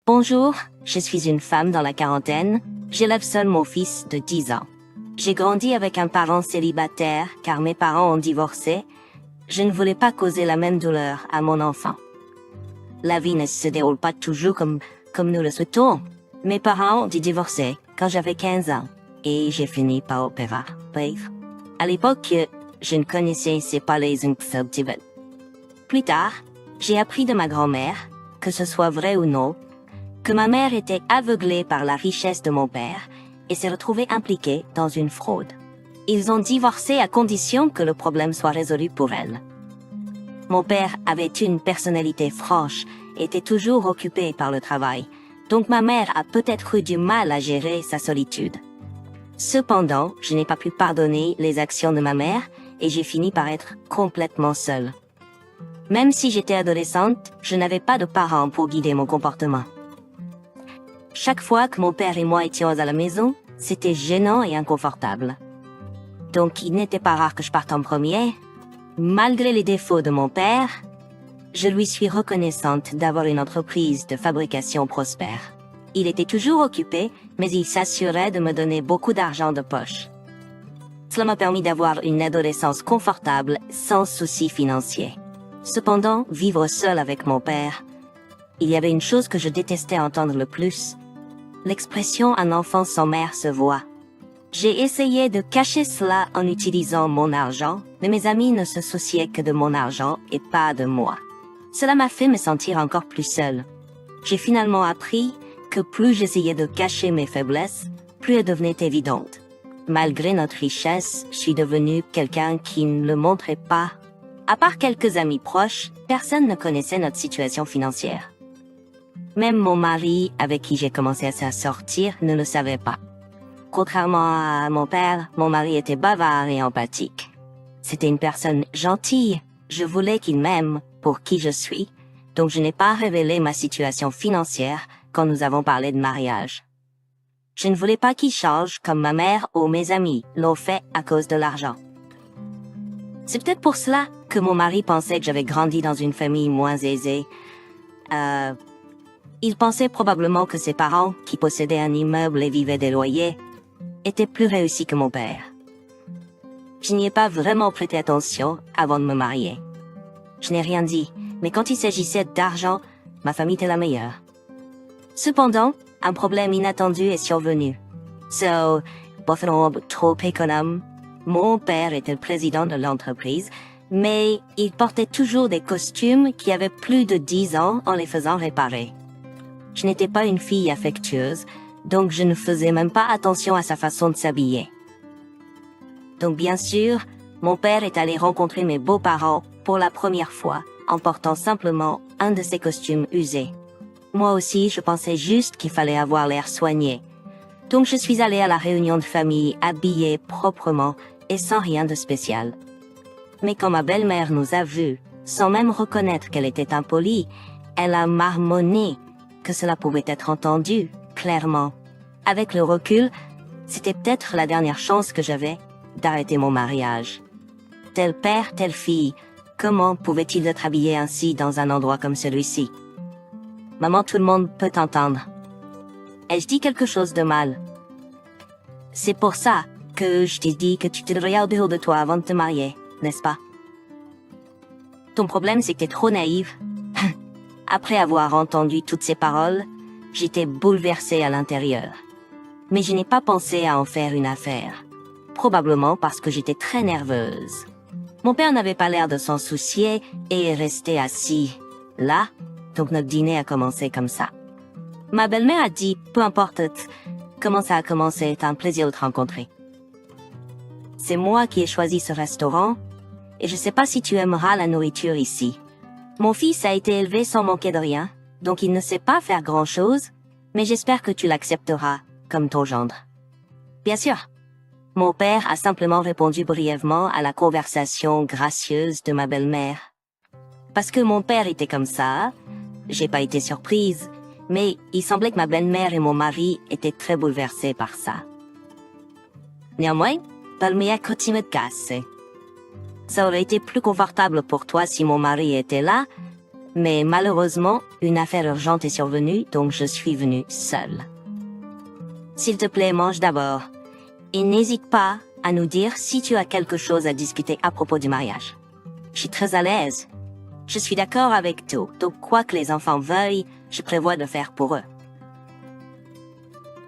Bonjour, je suis une femme dans la quarantaine, j'élève seule mon fils de 10 ans. J'ai grandi avec un parent célibataire car mes parents ont divorcé. Je ne voulais pas causer la même douleur à mon enfant. La vie ne se déroule pas toujours comme nous le souhaitons. Mes parents ont divorcé quand j'avais 15 ans et j'ai fini par opérer. Bref, à l'époque, je ne connaissais pas les infertilité. Plus tard, j'ai appris de ma grand-mère, que ce soit vrai ou non, que ma mère était aveuglée par la richesse de mon père et s'est retrouvée impliquée dans une fraude. Ils ont divorcé à condition que le problème soit résolu pour elle. Mon père avait une personnalité franche et était toujours occupé par le travail, donc ma mère a peut-être eu du mal à gérer sa solitude. Cependant, je n'ai pas pu pardonner les actions de ma mère et j'ai fini par être complètement seule. Même si j'étais adolescente, je n'avais pas de parents pour guider mon comportement. Chaque fois que mon père et moi étions à la maison, c'était gênant et inconfortable. Donc il n'était pas rare que je parte en premier. Malgré les défauts de mon père, je lui suis reconnaissante d'avoir une entreprise de fabrication prospère. Il était toujours occupé, mais il s'assurait de me donner beaucoup d'argent de poche. Cela m'a permis d'avoir une adolescence confortable, sans soucis financiers. Cependant, vivre seul avec mon père, il y avait une chose que je détestais entendre le plus. L'expression « un enfant sans mère se voit ». J'ai essayé de cacher cela en utilisant mon argent, mais mes amis ne se souciaient que de mon argent et pas de moi. Cela m'a fait me sentir encore plus seule. J'ai finalement appris que plus j'essayais de cacher mes faiblesses, plus elles devenaient évidentes. Malgré notre richesse, je suis devenue quelqu'un qui ne le montrait pas. À part quelques amis proches, personne ne connaissait notre situation financière. Même mon mari, avec qui j'ai commencé à sortir, ne le savait pas. Contrairement à mon père, mon mari était bavard et empathique. C'était une personne gentille. Je voulais qu'il m'aime pour qui je suis, donc je n'ai pas révélé ma situation financière quand nous avons parlé de mariage. Je ne voulais pas qu'il change comme ma mère ou mes amis l'ont fait à cause de l'argent. C'est peut-être pour cela que mon mari pensait que j'avais grandi dans une famille moins aisée. Il pensait probablement que ses parents, qui possédaient un immeuble et vivaient des loyers, étaient plus réussis que mon père. Je n'y ai pas vraiment prêté attention avant de me marier. Je n'ai rien dit, mais quand il s'agissait d'argent, ma famille était la meilleure. Cependant, un problème inattendu est survenu. Trop économe. Mon père était le président de l'entreprise, mais il portait toujours des costumes qui avaient plus de 10 ans en les faisant réparer. Je n'étais pas une fille affectueuse, donc je ne faisais même pas attention à sa façon de s'habiller. Donc bien sûr, mon père est allé rencontrer mes beaux-parents pour la première fois, en portant simplement un de ses costumes usés. Moi aussi, je pensais juste qu'il fallait avoir l'air soigné. Donc je suis allée à la réunion de famille habillée proprement et sans rien de spécial. Mais quand ma belle-mère nous a vus, sans même reconnaître qu'elle était impolie, elle a marmonné que cela pouvait être entendu, clairement. Avec le recul, c'était peut-être la dernière chance que j'avais d'arrêter mon mariage. Tel père, telle fille, comment pouvait-il être habillé ainsi dans un endroit comme celui-ci? Maman, tout le monde peut t'entendre. Ai-je dit quelque chose de mal? C'est pour ça que je t'ai dit que tu te devrais autour de toi avant de te marier, n'est-ce pas? Ton problème, c'est que t'es trop naïve. Après avoir entendu toutes ces paroles, j'étais bouleversée à l'intérieur. Mais je n'ai pas pensé à en faire une affaire. Probablement parce que j'étais très nerveuse. Mon père n'avait pas l'air de s'en soucier et est resté assis là, donc notre dîner a commencé comme ça. Ma belle-mère a dit, peu importe comment ça a commencé, c'est un plaisir de te rencontrer. C'est moi qui ai choisi ce restaurant, et je sais pas si tu aimeras la nourriture ici. Mon fils a été élevé sans manquer de rien, donc il ne sait pas faire grand-chose, mais j'espère que tu l'accepteras comme ton gendre. Bien sûr. Mon père a simplement répondu brièvement à la conversation gracieuse de ma belle-mère. Parce que mon père était comme ça, j'ai pas été surprise, mais il semblait que ma belle-mère et mon mari étaient très bouleversés par ça. Néanmoins, palmea continue de casser. Ça aurait été plus confortable pour toi si mon mari était là, Mais malheureusement, une affaire urgente est survenue, donc je suis venue seule. S'il te plaît, mange d'abord. Et n'hésite pas à nous dire si tu as quelque chose à discuter à propos du mariage. Je suis très à l'aise. Je suis d'accord avec tout, donc quoi que les enfants veuillent, je prévois de faire pour eux.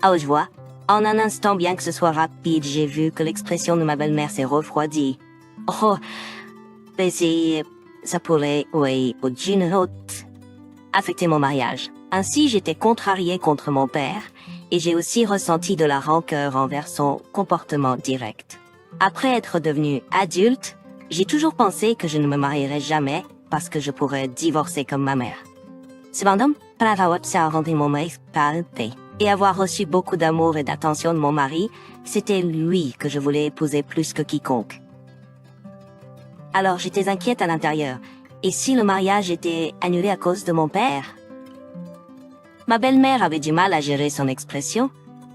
Oh, je vois. En un instant, bien que ce soit rapide, j'ai vu que l'expression de ma belle-mère s'est refroidie. Oh, mais ça pourrait, oui, au d'une haute, affecter mon mariage. Ainsi, j'étais contrariée contre mon père, et j'ai aussi ressenti de la rancœur envers son comportement direct. Après être devenue adulte, j'ai toujours pensé que je ne me marierais jamais parce que je pourrais divorcer comme ma mère. Cependant, ça a rendu mon mari parfait. Et avoir reçu beaucoup d'amour et d'attention de mon mari, c'était lui que je voulais épouser plus que quiconque. Alors j'étais inquiète à l'intérieur. Et si le mariage était annulé à cause de mon père? Ma belle-mère avait du mal à gérer son expression,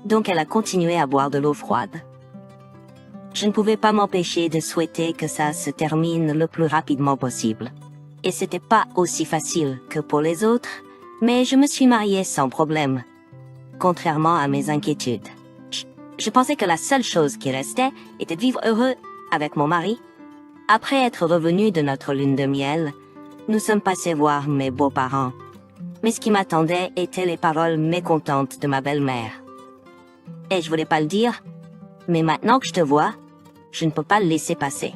donc elle a continué à boire de l'eau froide. Je ne pouvais pas m'empêcher de souhaiter que ça se termine le plus rapidement possible. Et c'était pas aussi facile que pour les autres, mais je me suis mariée sans problème, contrairement à mes inquiétudes. Je pensais que la seule chose qui restait était de vivre heureux avec mon mari. Après être revenus de notre lune de miel, nous sommes passés voir mes beaux-parents. Mais ce qui m'attendait étaient les paroles mécontentes de ma belle-mère. Et je voulais pas le dire, mais maintenant que je te vois, je ne peux pas le laisser passer.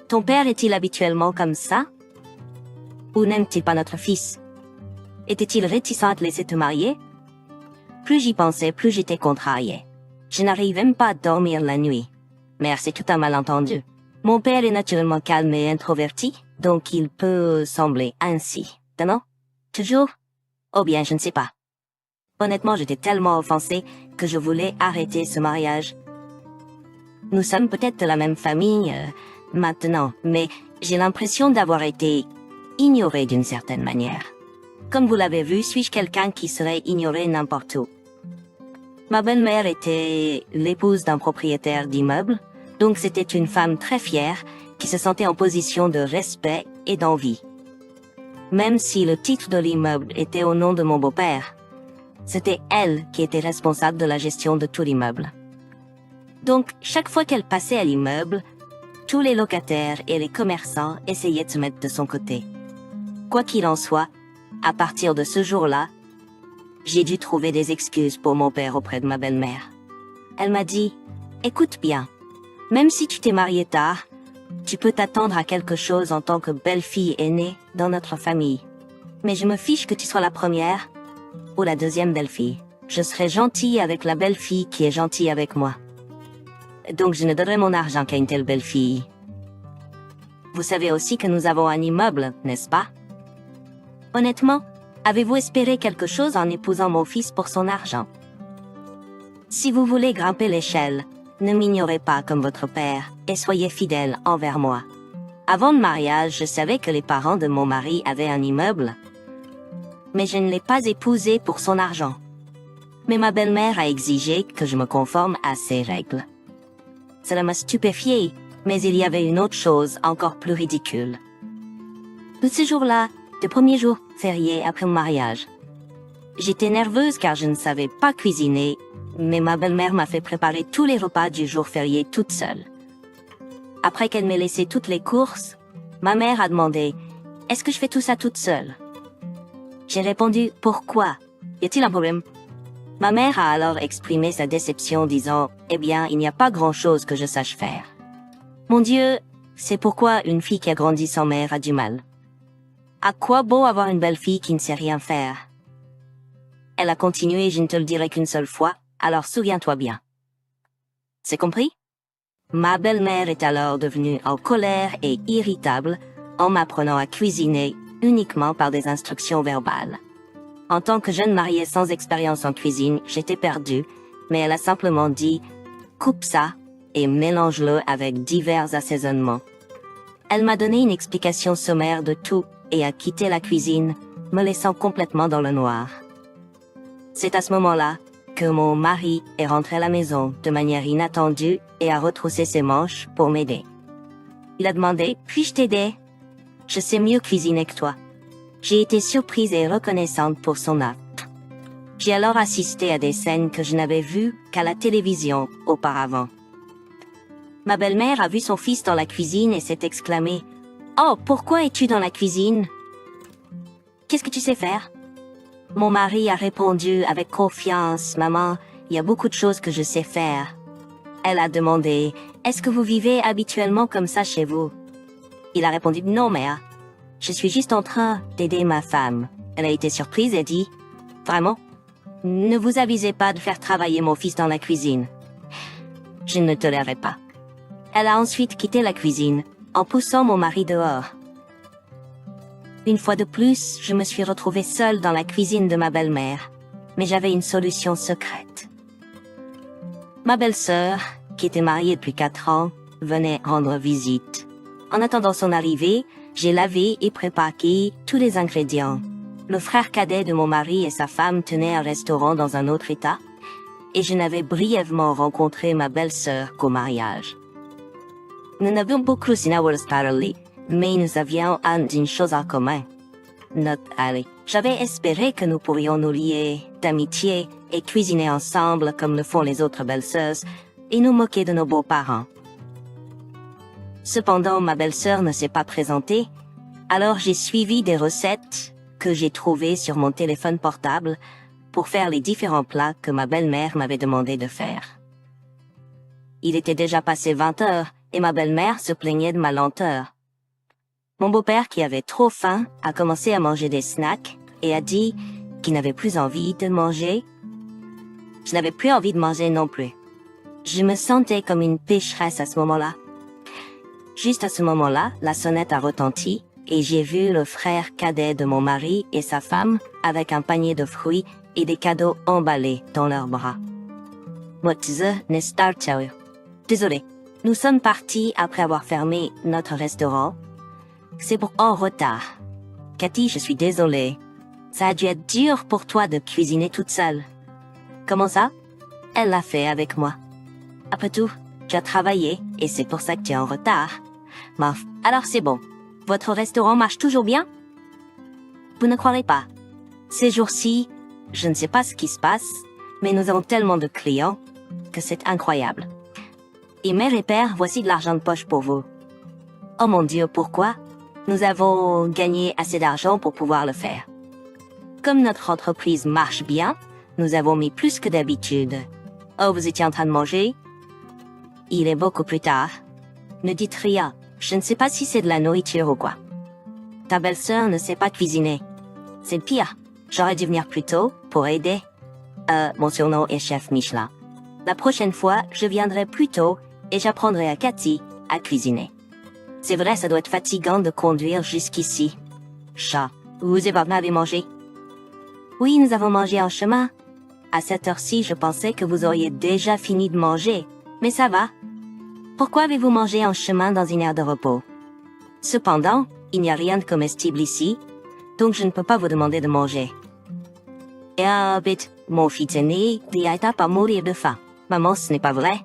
Ton père est-il habituellement comme ça? Ou n'aime-t-il pas notre fils? Était-il réticent à te laisser te marier? Plus j'y pensais, plus j'étais contrariée. Je n'arrivais même pas à dormir la nuit. Mais c'est tout un malentendu. Mon père est naturellement calme et introverti, donc il peut sembler ainsi. Non? Toujours? Oh bien, je ne sais pas. Honnêtement, j'étais tellement offensée que je voulais arrêter ce mariage. Nous sommes peut-être de la même famille maintenant, mais j'ai l'impression d'avoir été ignorée d'une certaine manière. Comme vous l'avez vu, suis-je quelqu'un qui serait ignoré n'importe où? Ma belle-mère était l'épouse d'un propriétaire d'immeuble, donc c'était une femme très fière qui se sentait en position de respect et d'envie. Même si le titre de l'immeuble était au nom de mon beau-père, c'était elle qui était responsable de la gestion de tout l'immeuble. Donc, chaque fois qu'elle passait à l'immeuble, tous les locataires et les commerçants essayaient de se mettre de son côté. Quoi qu'il en soit, à partir de ce jour-là, j'ai dû trouver des excuses pour mon père auprès de ma belle-mère. Elle m'a dit, « Écoute bien, même si tu t'es mariée tard, tu peux t'attendre à quelque chose en tant que belle-fille aînée dans notre famille. Mais je me fiche que tu sois la première ou la deuxième belle-fille. Je serai gentille avec la belle-fille qui est gentille avec moi. Donc je ne donnerai mon argent qu'à une telle belle-fille. Vous savez aussi que nous avons un immeuble, n'est-ce pas? Honnêtement, avez-vous espéré quelque chose en épousant mon fils pour son argent? Si vous voulez grimper l'échelle, ne m'ignorez pas comme votre père et soyez fidèle envers moi. Avant le mariage, je savais que les parents de mon mari avaient un immeuble, mais je ne l'ai pas épousé pour son argent. Mais ma belle-mère a exigé que je me conforme à ses règles. Cela m'a stupéfiée, mais il y avait une autre chose encore plus ridicule. De ce jour-là, le premier jour férié après mon mariage, j'étais nerveuse car je ne savais pas cuisiner, mais ma belle-mère m'a fait préparer tous les repas du jour férié toute seule. Après qu'elle m'ait laissé toutes les courses, ma mère a demandé « Est-ce que je fais tout ça toute seule ?» J'ai répondu « Pourquoi? Y a-t-il un problème ?» Ma mère a alors exprimé sa déception disant « Eh bien, il n'y a pas grand-chose que je sache faire. » Mon Dieu, c'est pourquoi une fille qui a grandi sans mère a du mal. À quoi bon avoir une belle fille qui ne sait rien faire? Elle a continué, je ne te le dirai qu'une seule fois, alors souviens-toi bien. C'est compris? Ma belle-mère est alors devenue en colère et irritable en m'apprenant à cuisiner uniquement par des instructions verbales. En tant que jeune mariée sans expérience en cuisine, j'étais perdue, mais elle a simplement dit « Coupe ça et mélange-le avec divers assaisonnements. » Elle m'a donné une explication sommaire de tout et a quitté la cuisine, me laissant complètement dans le noir. C'est à ce moment-là que mon mari est rentré à la maison de manière inattendue et a retroussé ses manches pour m'aider. Il a demandé « Puis-je t'aider? Je sais mieux cuisiner que toi. » J'ai été surprise et reconnaissante pour son acte. J'ai alors assisté à des scènes que je n'avais vues qu'à la télévision auparavant. Ma belle-mère a vu son fils dans la cuisine et s'est exclamée « Oh, pourquoi es-tu dans la cuisine? Qu'est-ce que tu sais faire ?» Mon mari a répondu avec confiance « Maman, il y a beaucoup de choses que je sais faire. » Elle a demandé « Est-ce que vous vivez habituellement comme ça chez vous ?» Il a répondu « Non, mère. Je suis juste en train d'aider ma femme. » Elle a été surprise et dit « Vraiment? Ne vous avisez pas de faire travailler mon fils dans la cuisine. » Je ne tolérerai pas. Elle a ensuite quitté la cuisine, en poussant mon mari dehors. Une fois de plus, je me suis retrouvée seule dans la cuisine de ma belle-mère, mais j'avais une solution secrète. Ma belle-sœur, qui était mariée depuis 4 ans, venait rendre visite. En attendant son arrivée, j'ai lavé et préparé tous les ingrédients. Le frère cadet de mon mari et sa femme tenaient un restaurant dans un autre état, et je n'avais brièvement rencontré ma belle-sœur qu'au mariage. Nous n'avions beaucoup parlé, mais nous avions une chose en commun. Notre allée. J'avais espéré que nous pourrions nous lier d'amitié et cuisiner ensemble comme le font les autres belles-sœurs et nous moquer de nos beaux-parents. Cependant, ma belle-sœur ne s'est pas présentée, alors j'ai suivi des recettes que j'ai trouvées sur mon téléphone portable pour faire les différents plats que ma belle-mère m'avait demandé de faire. Il était déjà passé 20 heures et ma belle-mère se plaignait de ma lenteur. Mon beau-père, qui avait trop faim, a commencé à manger des snacks et a dit qu'il n'avait plus envie de manger. Je n'avais plus envie de manger non plus. Je me sentais comme une pécheresse à ce moment-là. Juste à ce moment-là, la sonnette a retenti et j'ai vu le frère cadet de mon mari et sa femme avec un panier de fruits et des cadeaux emballés dans leurs bras. Désolé. Nous sommes partis après avoir fermé notre restaurant. C'est pour en retard. Cathy, je suis désolée. Ça a dû être dur pour toi de cuisiner toute seule. Comment ça? Elle l'a fait avec moi. Après tout, tu as travaillé et c'est pour ça que tu es en retard. Maf, alors c'est bon. Votre restaurant marche toujours bien? Vous ne croirez pas. Ces jours-ci, je ne sais pas ce qui se passe, mais nous avons tellement de clients que c'est incroyable. Et mère et père, voici de l'argent de poche pour vous. Oh mon Dieu, pourquoi? Nous avons gagné assez d'argent pour pouvoir le faire. Comme notre entreprise marche bien, nous avons mis plus que d'habitude. Oh, vous étiez en train de manger? Il est beaucoup plus tard. Ne dites rien, je ne sais pas si c'est de la nourriture ou quoi. Ta belle-sœur ne sait pas cuisiner. C'est le pire. J'aurais dû venir plus tôt pour aider. Mon surnom est Chef Michelin. La prochaine fois, je viendrai plus tôt et j'apprendrai à Cathy à cuisiner. C'est vrai, ça doit être fatigant de conduire jusqu'ici. Chat, vous avez mangé? Oui, nous avons mangé en chemin. À cette heure-ci, je pensais que vous auriez déjà fini de manger, mais ça va. Pourquoi avez-vous mangé en chemin dans une aire de repos? Cependant, il n'y a rien de comestible ici, donc je ne peux pas vous demander de manger. Et mon fils aîné, il a été à mourir de faim. Maman, ce n'est pas vrai.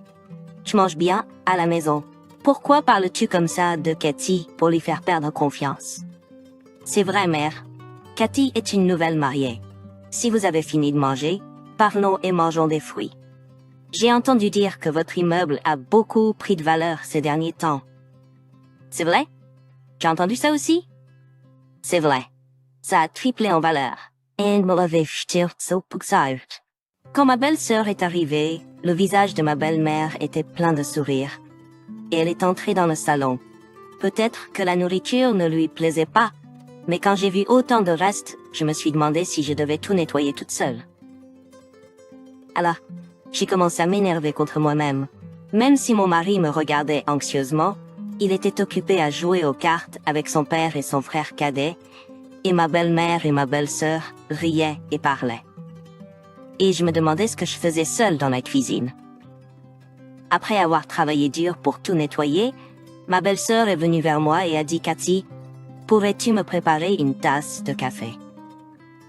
Je mange bien à la maison. Pourquoi parles-tu comme ça de Cathy pour lui faire perdre confiance? C'est vrai, mère. Cathy est une nouvelle mariée. Si vous avez fini de manger, parlons et mangeons des fruits. J'ai entendu dire que votre immeuble a beaucoup pris de valeur ces derniers temps. C'est vrai? Tu as entendu ça aussi? C'est vrai. Ça a triplé en valeur. Quand ma belle-sœur est arrivée, le visage de ma belle-mère était plein de sourires. Et elle est entrée dans le salon. Peut-être que la nourriture ne lui plaisait pas, mais quand j'ai vu autant de restes, je me suis demandé si je devais tout nettoyer toute seule. Alors, j'ai commencé à m'énerver contre moi-même. Même si mon mari me regardait anxieusement, il était occupé à jouer aux cartes avec son père et son frère cadet, et ma belle-mère et ma belle-sœur riaient et parlaient. Et je me demandais ce que je faisais seule dans la cuisine. Après avoir travaillé dur pour tout nettoyer, ma belle-sœur est venue vers moi et a dit « Cathy, pourrais-tu me préparer une tasse de café ?»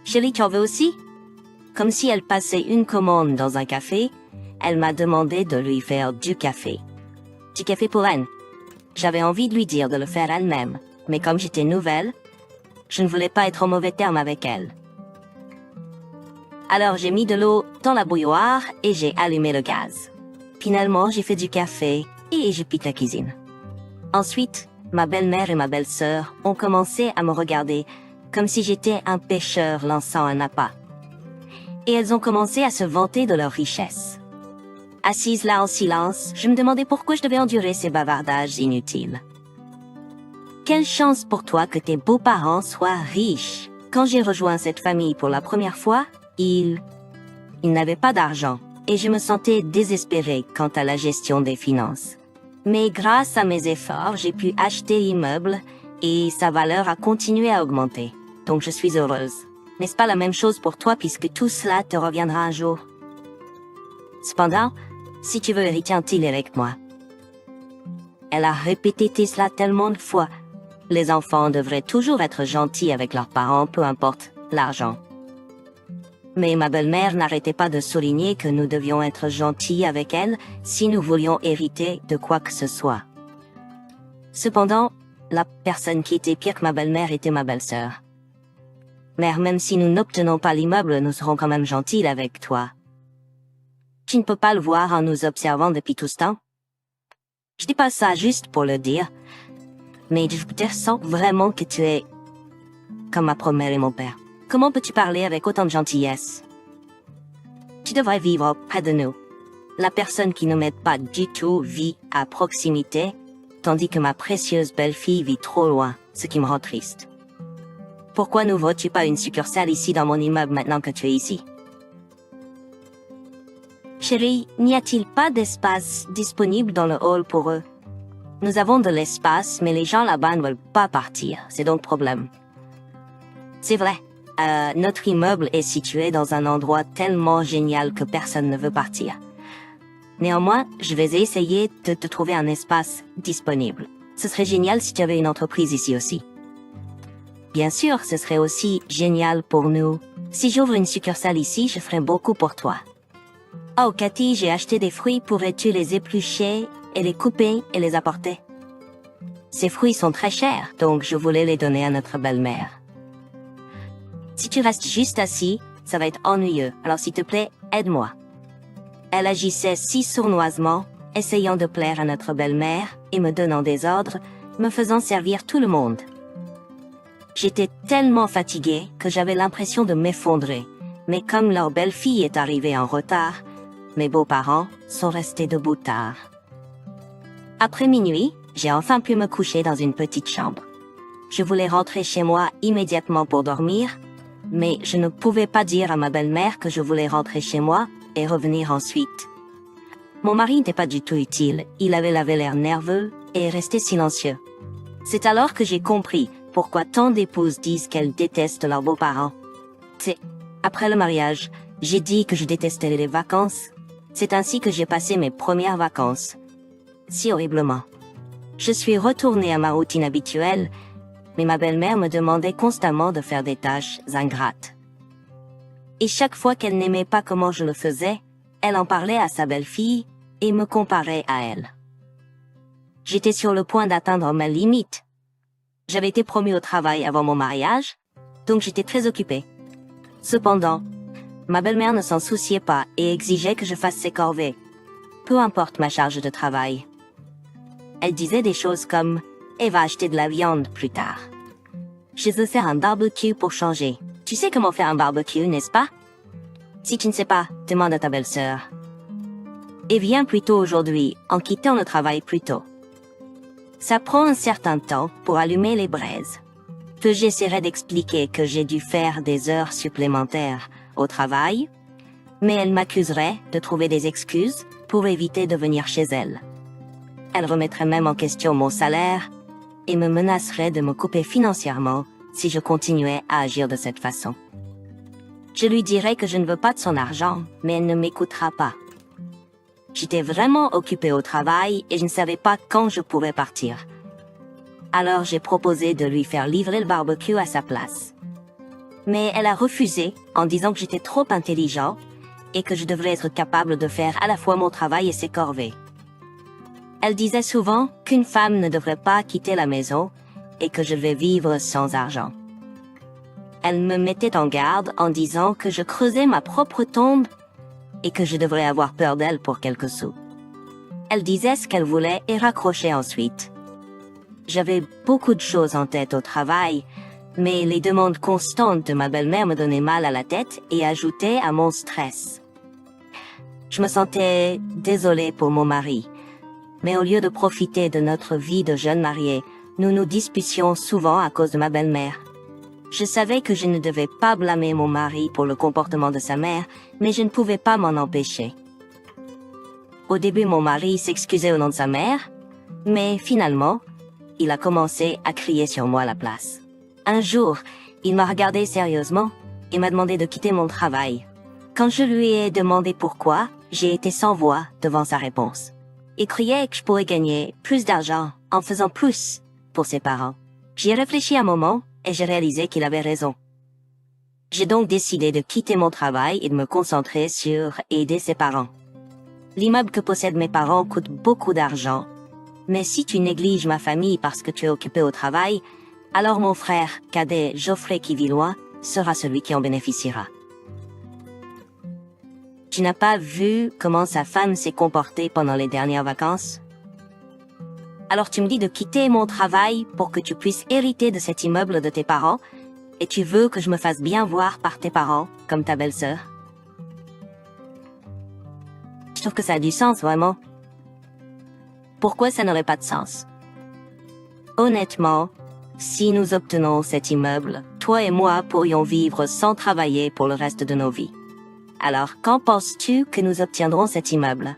Chérie, tu en veux aussi? Comme si elle passait une commande dans un café, elle m'a demandé de lui faire du café. Du café pour elle. J'avais envie de lui dire de le faire elle-même, mais comme j'étais nouvelle, Je ne voulais pas être en mauvais terme avec elle. Alors j'ai mis de l'eau dans la bouilloire et j'ai allumé le gaz. Finalement, j'ai fait du café et j'ai pris la cuisine. Ensuite, ma belle-mère et ma belle-sœur ont commencé à me regarder comme si j'étais un pêcheur lançant un appât. Et elles ont commencé à se vanter de leur richesse. Assise là en silence, je me demandais pourquoi je devais endurer ces bavardages inutiles. Quelle chance pour toi que tes beaux-parents soient riches. Quand j'ai rejoint cette famille pour la première fois, ils n'avaient pas d'argent et je me sentais désespérée quant à la gestion des finances. Mais grâce à mes efforts, j'ai pu acheter l'immeuble et sa valeur a continué à augmenter. Donc je suis heureuse. N'est-ce pas la même chose pour toi puisque tout cela te reviendra un jour? Cependant, si tu veux hériter un deal avec moi. Elle a répété cela tellement de fois. Les enfants devraient toujours être gentils avec leurs parents, peu importe l'argent. Mais ma belle-mère n'arrêtait pas de souligner que nous devions être gentils avec elle si nous voulions hériter de quoi que ce soit. Cependant, la personne qui était pire que ma belle-mère était ma belle-sœur. Mère, même si nous n'obtenons pas l'immeuble, nous serons quand même gentils avec toi. Tu ne peux pas le voir en nous observant depuis tout ce temps? Je dis pas ça juste pour le dire, mais je sens vraiment que tu es comme ma mère et mon père. Comment peux-tu parler avec autant de gentillesse? Tu devrais vivre près de nous. La personne qui ne m'aide pas du tout vit à proximité, tandis que ma précieuse belle-fille vit trop loin, ce qui me rend triste. Pourquoi n'ouvres-tu pas une succursale ici dans mon immeuble maintenant que tu es ici? Chérie, n'y a-t-il pas d'espace disponible dans le hall pour eux? Nous avons de l'espace, mais les gens là-bas ne veulent pas partir, c'est donc problème. C'est vrai, notre immeuble est situé dans un endroit tellement génial que personne ne veut partir. Néanmoins, je vais essayer de te trouver un espace disponible. Ce serait génial si tu avais une entreprise ici aussi. Bien sûr, ce serait aussi génial pour nous. Si j'ouvre une succursale ici, je ferai beaucoup pour toi. Oh, Cathy, j'ai acheté des fruits, pourrais-tu les éplucher et les couper et les apporter? Ces fruits sont très chers, donc je voulais les donner à notre belle-mère. Si tu restes juste assis, ça va être ennuyeux, alors s'il te plaît, aide-moi. Elle agissait si sournoisement, essayant de plaire à notre belle-mère et me donnant des ordres, me faisant servir tout le monde. J'étais tellement fatiguée que j'avais l'impression de m'effondrer, mais comme leur belle-fille est arrivée en retard, mes beaux-parents sont restés debout tard. Après minuit, j'ai enfin pu me coucher dans une petite chambre. Je voulais rentrer chez moi immédiatement pour dormir, mais je ne pouvais pas dire à ma belle-mère que je voulais rentrer chez moi et revenir ensuite. Mon mari n'était pas du tout utile, il avait l'air nerveux et resté silencieux. C'est alors que j'ai compris pourquoi tant d'épouses disent qu'elles détestent leurs beaux-parents. Après le mariage, j'ai dit que je détestais les vacances. C'est ainsi que j'ai passé mes premières vacances. Si horriblement. Je suis retournée à ma routine habituelle, mais ma belle-mère me demandait constamment de faire des tâches ingrates. Et chaque fois qu'elle n'aimait pas comment je le faisais, elle en parlait à sa belle-fille et me comparait à elle. J'étais sur le point d'atteindre ma limite. J'avais été promue au travail avant mon mariage, donc j'étais très occupée. Cependant, ma belle-mère ne s'en souciait pas et exigeait que je fasse ses corvées, peu importe ma charge de travail. Elle disait des choses comme « Et va acheter de la viande plus tard. Je veux faire un barbecue pour changer. Tu sais comment faire un barbecue, n'est-ce pas? Si tu ne sais pas, demande à ta belle-sœur. Et viens plus tôt aujourd'hui, en quittant le travail plus tôt. Ça prend un certain temps pour allumer les braises. Puis j'essaierai d'expliquer que j'ai dû faire des heures supplémentaires au travail, mais elle m'accuserait de trouver des excuses pour éviter de venir chez elle. Elle remettrait même en question mon salaire et me menacerait de me couper financièrement si je continuais à agir de cette façon. Je lui dirais que je ne veux pas de son argent, mais elle ne m'écoutera pas. J'étais vraiment occupée au travail et je ne savais pas quand je pourrais partir. Alors j'ai proposé de lui faire livrer le barbecue à sa place. Mais elle a refusé en disant que j'étais trop intelligent et que je devrais être capable de faire à la fois mon travail et ses corvées. Elle disait souvent qu'une femme ne devrait pas quitter la maison et que je vais vivre sans argent. Elle me mettait en garde en disant que je creusais ma propre tombe et que je devrais avoir peur d'elle pour quelques sous. Elle disait ce qu'elle voulait et raccrochait ensuite. J'avais beaucoup de choses en tête au travail, mais les demandes constantes de ma belle-mère me donnaient mal à la tête et ajoutaient à mon stress. Je me sentais désolée pour mon mari, mais au lieu de profiter de notre vie de jeunes mariés, nous nous disputions souvent à cause de ma belle-mère. Je savais que je ne devais pas blâmer mon mari pour le comportement de sa mère, mais je ne pouvais pas m'en empêcher. Au début, mon mari s'excusait au nom de sa mère, mais finalement, il a commencé à crier sur moi à la place. Un jour, il m'a regardé sérieusement et m'a demandé de quitter mon travail. Quand je lui ai demandé pourquoi, j'ai été sans voix devant sa réponse. Il criait que je pourrais gagner plus d'argent en faisant plus pour ses parents. J'y ai réfléchi un moment et j'ai réalisé qu'il avait raison. J'ai donc décidé de quitter mon travail et de me concentrer sur aider ses parents. L'immeuble que possèdent mes parents coûte beaucoup d'argent, mais si tu négliges ma famille parce que tu es occupé au travail, alors mon frère cadet Geoffrey qui vit loin sera celui qui en bénéficiera. Tu n'as pas vu comment sa femme s'est comportée pendant les dernières vacances? Alors tu me dis de quitter mon travail pour que tu puisses hériter de cet immeuble de tes parents, et tu veux que je me fasse bien voir par tes parents, comme ta belle-sœur? Je trouve que ça a du sens, vraiment. Pourquoi ça n'aurait pas de sens? Honnêtement, si nous obtenons cet immeuble, toi et moi pourrions vivre sans travailler pour le reste de nos vies. Alors, quand penses-tu que nous obtiendrons cet immeuble?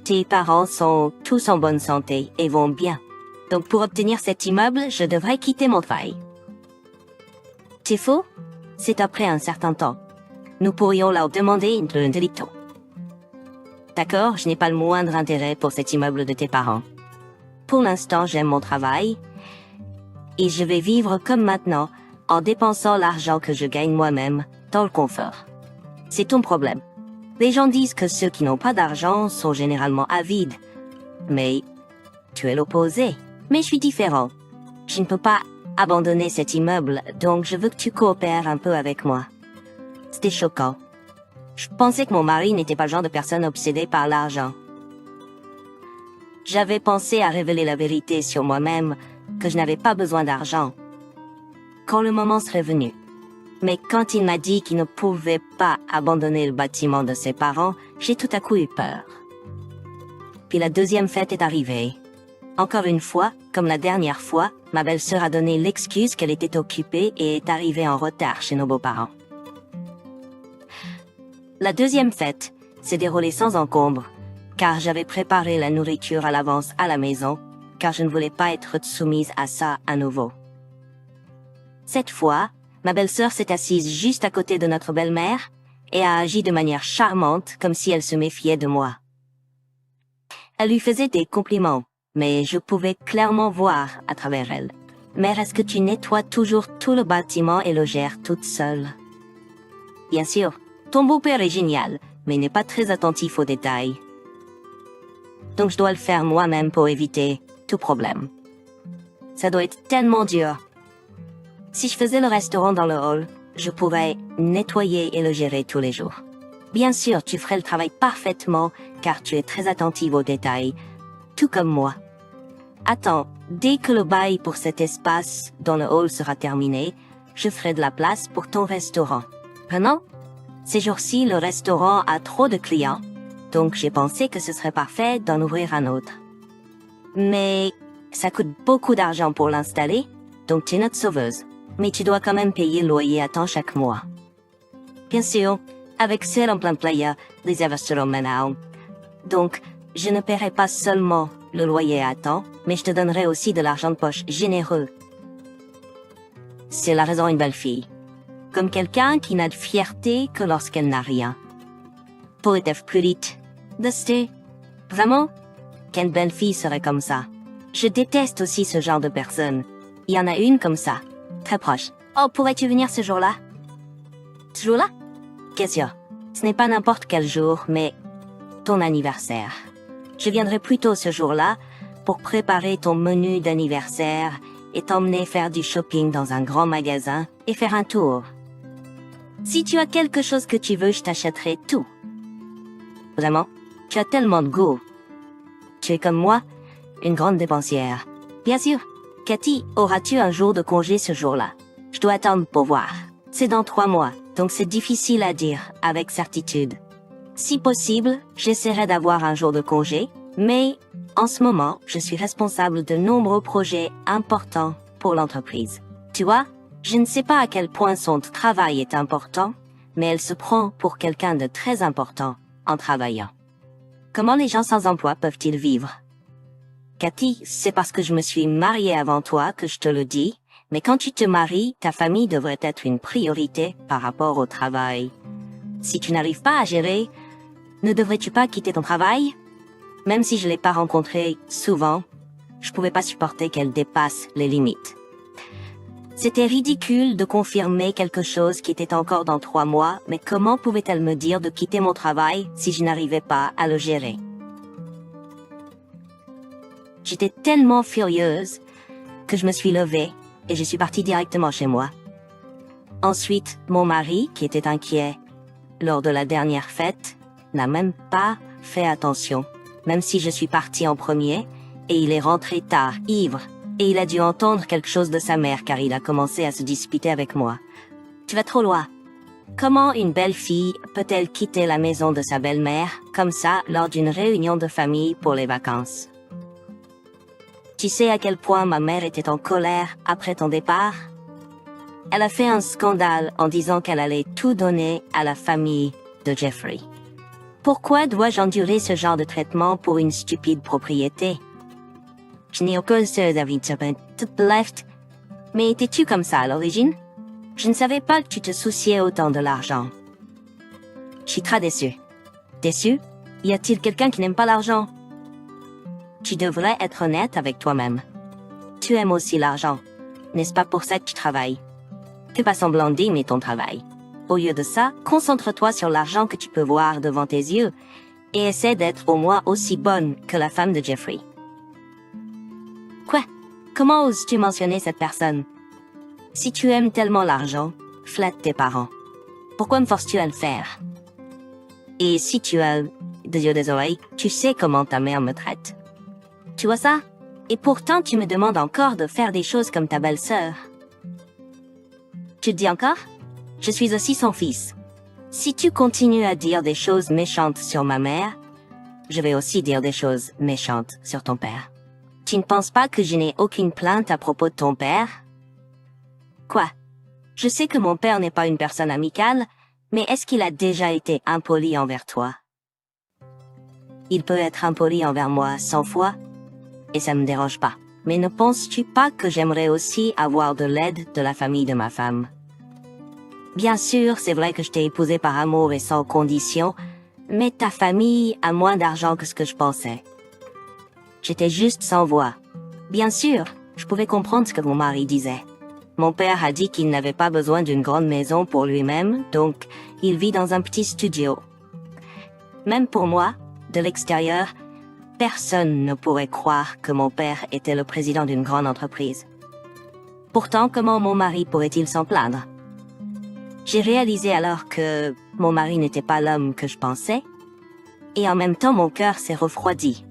Tes parents sont tous en bonne santé et vont bien. Donc pour obtenir cet immeuble, je devrais quitter mon travail. C'est faux? C'est après un certain temps. Nous pourrions leur demander un délicto. D'accord, je n'ai pas le moindre intérêt pour cet immeuble de tes parents. Pour l'instant, j'aime mon travail et je vais vivre comme maintenant en dépensant l'argent que je gagne moi-même dans le confort. C'est ton problème. Les gens disent que ceux qui n'ont pas d'argent sont généralement avides. Mais tu es l'opposé. Mais je suis différent. Je ne peux pas abandonner cet immeuble, donc je veux que tu coopères un peu avec moi. C'était choquant. Je pensais que mon mari n'était pas le genre de personne obsédée par l'argent. J'avais pensé à révéler la vérité sur moi-même, que je n'avais pas besoin d'argent, quand le moment serait venu. Mais quand il m'a dit qu'il ne pouvait pas abandonner le bâtiment de ses parents, j'ai tout à coup eu peur. Puis la deuxième fête est arrivée. Encore une fois, comme la dernière fois, ma belle-sœur a donné l'excuse qu'elle était occupée et est arrivée en retard chez nos beaux-parents. La deuxième fête s'est déroulée sans encombre, car j'avais préparé la nourriture à l'avance à la maison, car je ne voulais pas être soumise à ça à nouveau. Cette fois, ma belle-sœur s'est assise juste à côté de notre belle-mère et a agi de manière charmante, comme si elle se méfiait de moi. Elle lui faisait des compliments, mais je pouvais clairement voir à travers elle. « Mère, est-ce que tu nettoies toujours tout le bâtiment et le gères toute seule? » Bien sûr, ton beau-père est génial, mais n'est pas très attentif aux détails. Donc je dois le faire moi-même pour éviter tout problème. Ça doit être tellement dur. Si je faisais le restaurant dans le hall, je pourrais nettoyer et le gérer tous les jours. Bien sûr, tu ferais le travail parfaitement, car tu es très attentive aux détails, tout comme moi. Attends, dès que le bail pour cet espace dans le hall sera terminé, je ferai de la place pour ton restaurant. Maintenant, ces jours-ci, le restaurant a trop de clients, donc j'ai pensé que ce serait parfait d'en ouvrir un autre. Mais ça coûte beaucoup d'argent pour l'installer, donc tu es notre sauveuse. Mais tu dois quand même payer le loyer à temps chaque mois. Bien sûr, avec celle en plein playa, les investissements maintenant. Donc, je ne paierai pas seulement le loyer à temps, mais je te donnerai aussi de l'argent de poche généreux. C'est la raison d'une belle fille. Comme quelqu'un qui n'a de fierté que lorsqu'elle n'a rien. Pour être plus vite, de vraiment, quelle belle fille serait comme ça? Je déteste aussi ce genre de personne. Il y en a une comme ça. Très proche. Oh, pourrais-tu venir ce jour-là? Ce jour-là? Bien sûr. Ce n'est pas n'importe quel jour, mais ton anniversaire. Je viendrai plus tôt ce jour-là pour préparer ton menu d'anniversaire et t'emmener faire du shopping dans un grand magasin et faire un tour. Si tu as quelque chose que tu veux, je t'achèterai tout. Vraiment, tu as tellement de goût. Tu es comme moi, une grande dépensière. Bien sûr. Cathy, auras-tu un jour de congé ce jour-là? Je dois attendre pour voir. C'est dans 3 mois, donc c'est difficile à dire avec certitude. Si possible, j'essaierai d'avoir un jour de congé, mais en ce moment, je suis responsable de nombreux projets importants pour l'entreprise. Tu vois, je ne sais pas à quel point son travail est important, mais elle se prend pour quelqu'un de très important en travaillant. Comment les gens sans emploi peuvent-ils vivre? Cathy, c'est parce que je me suis mariée avant toi que je te le dis, mais quand tu te maries, ta famille devrait être une priorité par rapport au travail. Si tu n'arrives pas à gérer, ne devrais-tu pas quitter ton travail? Même si je l'ai pas rencontrée souvent, je pouvais pas supporter qu'elle dépasse les limites. C'était ridicule de confirmer quelque chose qui était encore dans 3 mois, mais comment pouvait-elle me dire de quitter mon travail si je n'arrivais pas à le gérer? J'étais tellement furieuse que je me suis levée et je suis partie directement chez moi. Ensuite, mon mari, qui était inquiet lors de la dernière fête, n'a même pas fait attention, même si je suis partie en premier, et il est rentré tard, ivre, et il a dû entendre quelque chose de sa mère car il a commencé à se disputer avec moi. Tu vas trop loin. Comment une belle fille peut-elle quitter la maison de sa belle-mère comme ça lors d'une réunion de famille pour les vacances? Tu sais à quel point ma mère était en colère après ton départ? Elle a fait un scandale en disant qu'elle allait tout donner à la famille de Jeffrey. Pourquoi dois-je endurer ce genre de traitement pour une stupide propriété? Je n'ai aucun seul avis de left. Mais étais-tu comme ça à l'origine? Je ne savais pas que tu te souciais autant de l'argent. Je suis très déçue. Déçue? Y a-t-il quelqu'un qui n'aime pas l'argent? Tu devrais être honnête avec toi-même. Tu aimes aussi l'argent. N'est-ce pas pour ça que tu travailles? Fais pas semblant d'aimer ton travail. Au lieu de ça, concentre-toi sur l'argent que tu peux voir devant tes yeux et essaie d'être au moins aussi bonne que la femme de Jeffrey. Quoi? Comment oses-tu mentionner cette personne? Si tu aimes tellement l'argent, flatte tes parents. Pourquoi me forces-tu à le faire? Et si tu as des yeux des oreilles, tu sais comment ta mère me traite. Tu vois ça? Et pourtant tu me demandes encore de faire des choses comme ta belle-sœur. Tu te dis encore? Je suis aussi son fils. Si tu continues à dire des choses méchantes sur ma mère, je vais aussi dire des choses méchantes sur ton père. Tu ne penses pas que je n'ai aucune plainte à propos de ton père? Quoi? Je sais que mon père n'est pas une personne amicale, mais est-ce qu'il a déjà été impoli envers toi? Il peut être impoli envers moi 100 fois, et ça me dérange pas. Mais ne penses-tu pas que j'aimerais aussi avoir de l'aide de la famille de ma femme? Bien sûr, c'est vrai que je t'ai épousé par amour et sans condition, mais ta famille a moins d'argent que ce que je pensais. J'étais juste sans voix. Bien sûr, je pouvais comprendre ce que mon mari disait. Mon père a dit qu'il n'avait pas besoin d'une grande maison pour lui-même, donc il vit dans un petit studio. Même pour moi, de l'extérieur, personne ne pourrait croire que mon père était le président d'une grande entreprise. Pourtant, comment mon mari pourrait-il s'en plaindre? J'ai réalisé alors que mon mari n'était pas l'homme que je pensais, et en même temps mon cœur s'est refroidi.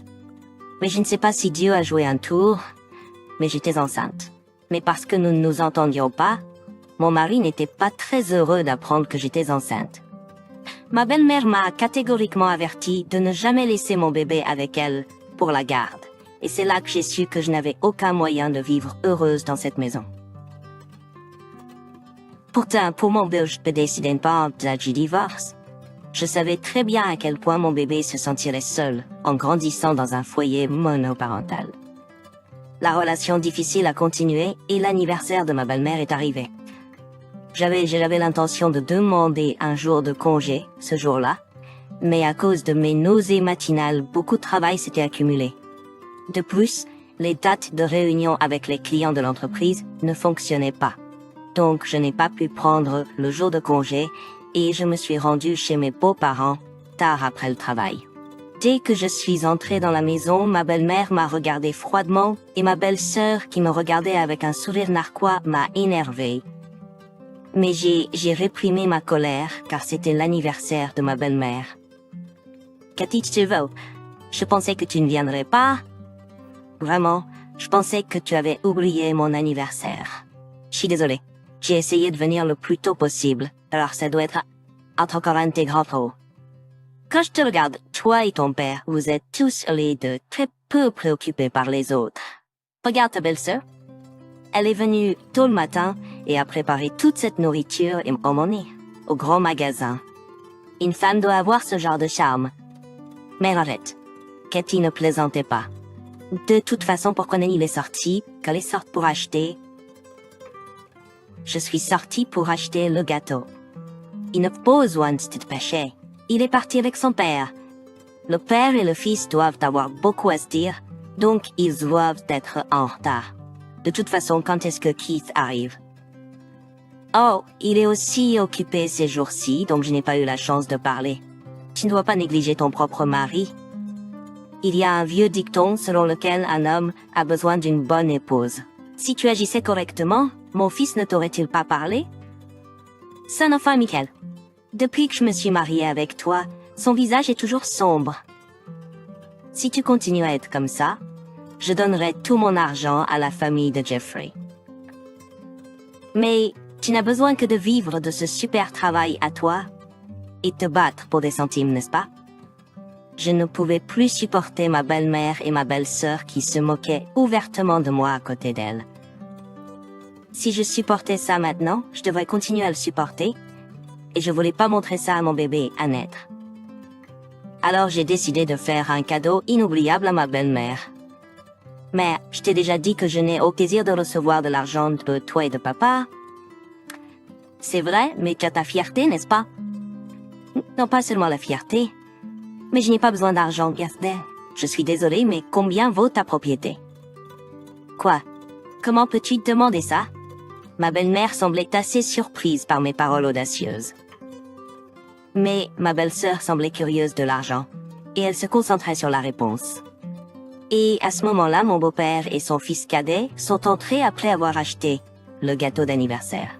Mais je ne sais pas si Dieu a joué un tour, mais j'étais enceinte. Mais parce que nous ne nous entendions pas, mon mari n'était pas très heureux d'apprendre que j'étais enceinte. Ma belle-mère m'a catégoriquement averti de ne jamais laisser mon bébé avec elle pour la garde, et c'est là que j'ai su que je n'avais aucun moyen de vivre heureuse dans cette maison. Pourtant, pour mon bébé, je ne décidais pas du divorce. Je savais très bien à quel point mon bébé se sentirait seul en grandissant dans un foyer monoparental. La relation difficile a continué et l'anniversaire de ma belle-mère est arrivé. J'avais l'intention de demander un jour de congé ce jour-là, mais à cause de mes nausées matinales, beaucoup de travail s'était accumulé. De plus, les dates de réunion avec les clients de l'entreprise ne fonctionnaient pas. Donc je n'ai pas pu prendre le jour de congé et je me suis rendue chez mes beaux-parents tard après le travail. Dès que je suis entrée dans la maison, ma belle-mère m'a regardé froidement et ma belle-sœur qui me regardait avec un sourire narquois m'a énervée. Mais j'ai réprimé ma colère car c'était l'anniversaire de ma belle-mère. Cathy, je pensais que tu ne viendrais pas. Vraiment, je pensais que tu avais oublié mon anniversaire. Je suis désolée. J'ai essayé de venir le plus tôt possible, alors ça doit être encore un des grands trop. Quand je te regarde, toi et ton père, vous êtes tous les deux très peu préoccupés par les autres. Regarde ta belle-sœur. Elle est venue tôt le matin et a préparé toute cette nourriture et emmené au grand magasin. Une femme doit avoir ce genre de charme. Mais arrête. Cathy ne plaisantait pas. De toute façon, pourquoi n'est-il sorti, qu'elle est sortie pour acheter? Je suis sortie pour acheter le gâteau. Il n'a pas besoin de te dépêcher. Il est parti avec son père. Le père et le fils doivent avoir beaucoup à se dire, donc ils doivent être en retard. De toute façon, quand est-ce que Keith arrive? Oh, il est aussi occupé ces jours-ci, donc je n'ai pas eu la chance de parler. Tu ne dois pas négliger ton propre mari. Il y a un vieux dicton selon lequel un homme a besoin d'une bonne épouse. Si tu agissais correctement, mon fils ne t'aurait-il pas parlé? Son enfant, Michael. Depuis que je me suis mariée avec toi, son visage est toujours sombre. Si tu continues à être comme ça, je donnerai tout mon argent à la famille de Jeffrey. Mais tu n'as besoin que de vivre de ce super travail à toi et te battre pour des centimes, n'est-ce pas? Je ne pouvais plus supporter ma belle-mère et ma belle-sœur qui se moquaient ouvertement de moi à côté d'elle. Si je supportais ça maintenant, je devrais continuer à le supporter, et je voulais pas montrer ça à mon bébé à naître. Alors j'ai décidé de faire un cadeau inoubliable à ma belle-mère. Mais je t'ai déjà dit que je n'ai au plaisir de recevoir de l'argent de toi et de papa. C'est vrai, mais tu as ta fierté, n'est-ce pas? Non, pas seulement la fierté. Mais je n'ai pas besoin d'argent, Gaspard. Je suis désolée, mais combien vaut ta propriété? Quoi? Comment peux-tu demander ça? Ma belle-mère semblait assez surprise par mes paroles audacieuses. Mais ma belle-sœur semblait curieuse de l'argent, et elle se concentrait sur la réponse. Et à ce moment-là, mon beau-père et son fils cadet sont entrés après avoir acheté le gâteau d'anniversaire.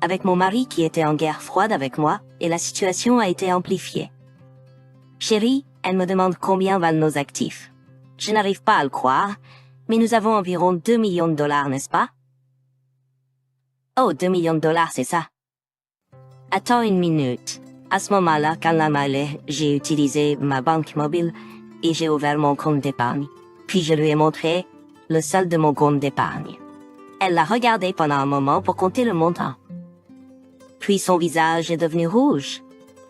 Avec mon mari qui était en guerre froide avec moi, et la situation a été amplifiée. Chérie, elle me demande combien valent nos actifs. Je n'arrive pas à le croire, mais nous avons environ 2 millions de dollars, n'est-ce pas? Oh, 2 millions de dollars, c'est ça. Attends une minute. À ce moment-là, quand la m'allait, j'ai utilisé ma banque mobile et j'ai ouvert mon compte d'épargne. Puis je lui ai montré le solde de mon compte d'épargne. Elle l'a regardé pendant un moment pour compter le montant. Puis son visage est devenu rouge.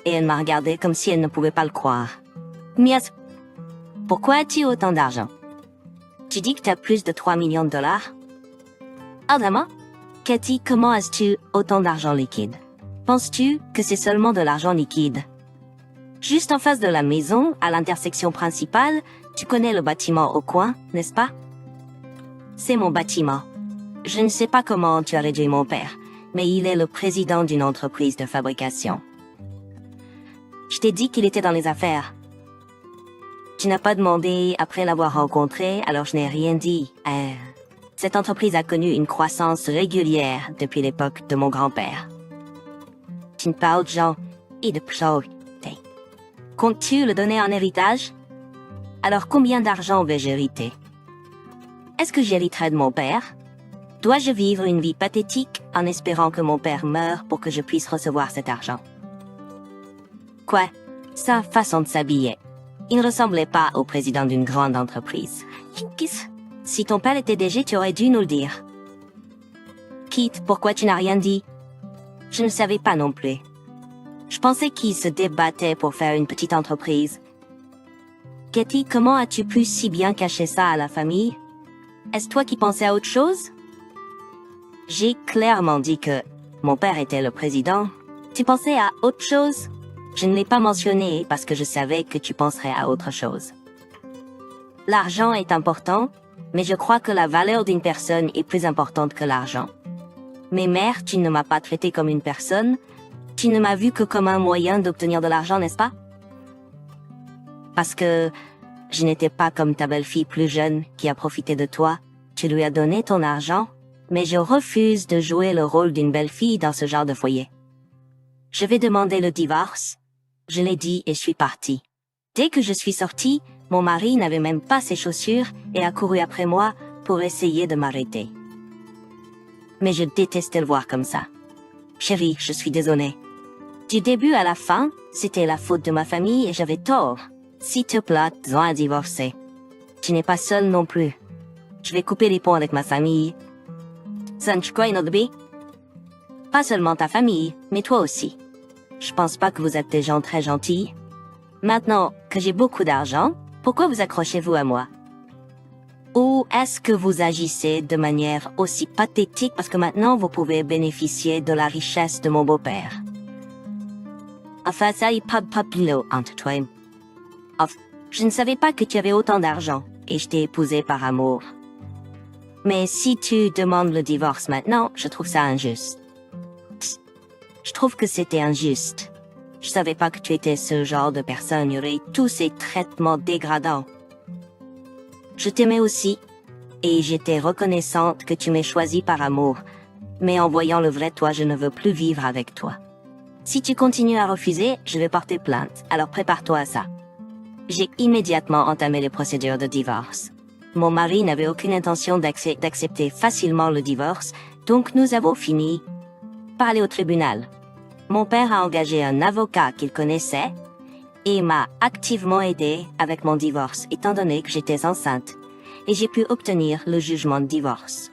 Et elle m'a regardé comme si elle ne pouvait pas le croire. Mias, pourquoi as-tu autant d'argent? Tu dis que tu as plus de 3 millions de dollars? Ah, vraiment? Cathy, comment as-tu autant d'argent liquide? Penses-tu que c'est seulement de l'argent liquide? Juste en face de la maison, à l'intersection principale, tu connais le bâtiment au coin, n'est-ce pas? C'est mon bâtiment. Je ne sais pas comment tu as réduit mon père, mais il est le président d'une entreprise de fabrication. Je t'ai dit qu'il était dans les affaires. Tu n'as pas demandé après l'avoir rencontré, alors je n'ai rien dit. Cette entreprise a connu une croissance régulière depuis l'époque de mon grand-père. Tu ne parles de gens et de priorité. Comptes-tu le donner en héritage? Alors combien d'argent vais-je hériter? Est-ce que j'hériterai de mon père? Dois-je vivre une vie pathétique en espérant que mon père meure pour que je puisse recevoir cet argent? Quoi? Sa façon de s'habiller. Il ne ressemblait pas au président d'une grande entreprise. Si ton père était DG, tu aurais dû nous le dire. Keith, pourquoi tu n'as rien dit? Je ne savais pas non plus. Je pensais qu'il se débattait pour faire une petite entreprise. Cathy, comment as-tu pu si bien cacher ça à la famille? Est-ce toi qui pensais à autre chose? J'ai clairement dit que mon père était le président. Tu pensais à autre chose? Je ne l'ai pas mentionné parce que je savais que tu penserais à autre chose. L'argent est important, mais je crois que la valeur d'une personne est plus importante que l'argent. Mais mère, tu ne m'as pas traité comme une personne. Tu ne m'as vu que comme un moyen d'obtenir de l'argent, n'est-ce pas? Parce que je n'étais pas comme ta belle-fille plus jeune qui a profité de toi. Tu lui as donné ton argent, mais je refuse de jouer le rôle d'une belle-fille dans ce genre de foyer. Je vais demander le divorce. Je l'ai dit et je suis partie. Dès que je suis sortie, mon mari n'avait même pas ses chaussures et a couru après moi pour essayer de m'arrêter. Mais je détestais le voir comme ça. Chérie, je suis désolée. Du début à la fin, c'était la faute de ma famille et j'avais tort. S'il te plaît, dois divorcer. Tu n'es pas seule non plus. Je vais couper les ponts avec ma famille. Pas seulement ta famille, mais toi aussi. Je pense pas que vous êtes des gens très gentils. Maintenant que j'ai beaucoup d'argent, pourquoi vous accrochez-vous à moi? Ou est-ce que vous agissez de manière aussi pathétique parce que maintenant vous pouvez bénéficier de la richesse de mon beau-père? Enfin, ça y pas plus entre toi. Je ne savais pas que tu avais autant d'argent et je t'ai épousé par amour. Mais si tu demandes le divorce maintenant, je trouve ça injuste. Je trouve que c'était injuste. Je savais pas que tu étais ce genre de personne. Il y aurait tous ces traitements dégradants. Je t'aimais aussi, et j'étais reconnaissante que tu m'aies choisi par amour. Mais en voyant le vrai toi, je ne veux plus vivre avec toi. Si tu continues à refuser, je vais porter plainte. Alors prépare-toi à ça. J'ai immédiatement entamé les procédures de divorce. Mon mari n'avait aucune intention d'accepter facilement le divorce, donc nous avons fini par aller au tribunal. Mon père a engagé un avocat qu'il connaissait et m'a activement aidé avec mon divorce, étant donné que j'étais enceinte, et j'ai pu obtenir le jugement de divorce.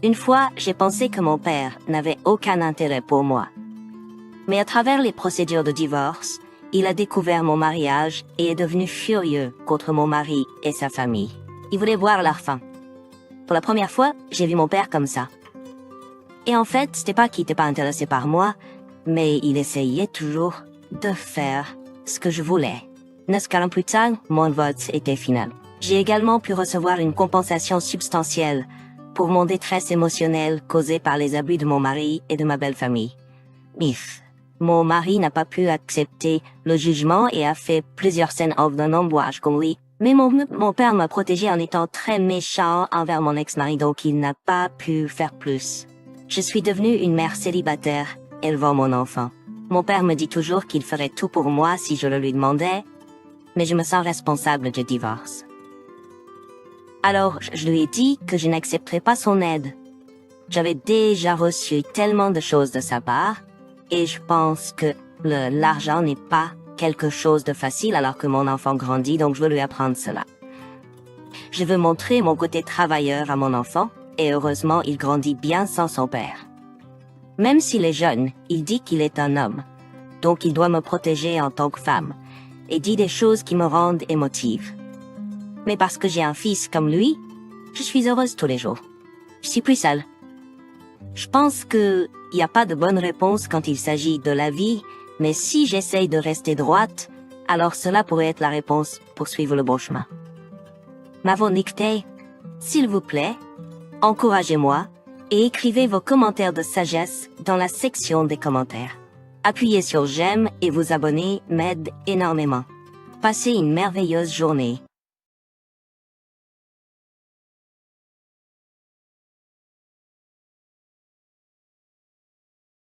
Une fois, j'ai pensé que mon père n'avait aucun intérêt pour moi. Mais à travers les procédures de divorce, il a découvert mon mariage et est devenu furieux contre mon mari et sa famille. Il voulait voir leur fin. Pour la première fois, j'ai vu mon père comme ça. Et en fait, c'était pas qu'il n'était pas intéressé par moi, mais il essayait toujours de faire ce que je voulais. 9 ans plus tard, mon vote était final. J'ai également pu recevoir une compensation substantielle pour mon détresse émotionnelle causée par les abus de mon mari et de ma belle famille. Mon mari n'a pas pu accepter le jugement et a fait plusieurs scènes d'un embouage comme lui. Mais mon père m'a protégé en étant très méchant envers mon ex-mari, donc il n'a pas pu faire plus. Je suis devenue une mère célibataire, élevant mon enfant. Mon père me dit toujours qu'il ferait tout pour moi si je le lui demandais, mais je me sens responsable du divorce. Alors, je lui ai dit que je n'accepterais pas son aide. J'avais déjà reçu tellement de choses de sa part, et je pense que l'argent n'est pas quelque chose de facile alors que mon enfant grandit, donc je veux lui apprendre cela. Je veux montrer mon côté travailleur à mon enfant, et heureusement, il grandit bien sans son père. Même s'il est jeune, il dit qu'il est un homme, donc il doit me protéger en tant que femme, et dit des choses qui me rendent émotive. Mais parce que j'ai un fils comme lui, je suis heureuse tous les jours. Je suis plus seule. Je pense qu'il n'y a pas de bonne réponse quand il s'agit de la vie, mais si j'essaye de rester droite, alors cela pourrait être la réponse pour suivre le bon chemin. M'avons-nicté, s'il vous plaît, encouragez-moi et écrivez vos commentaires de sagesse dans la section des commentaires. Appuyez sur j'aime et vous abonner m'aide énormément. Passez une merveilleuse journée.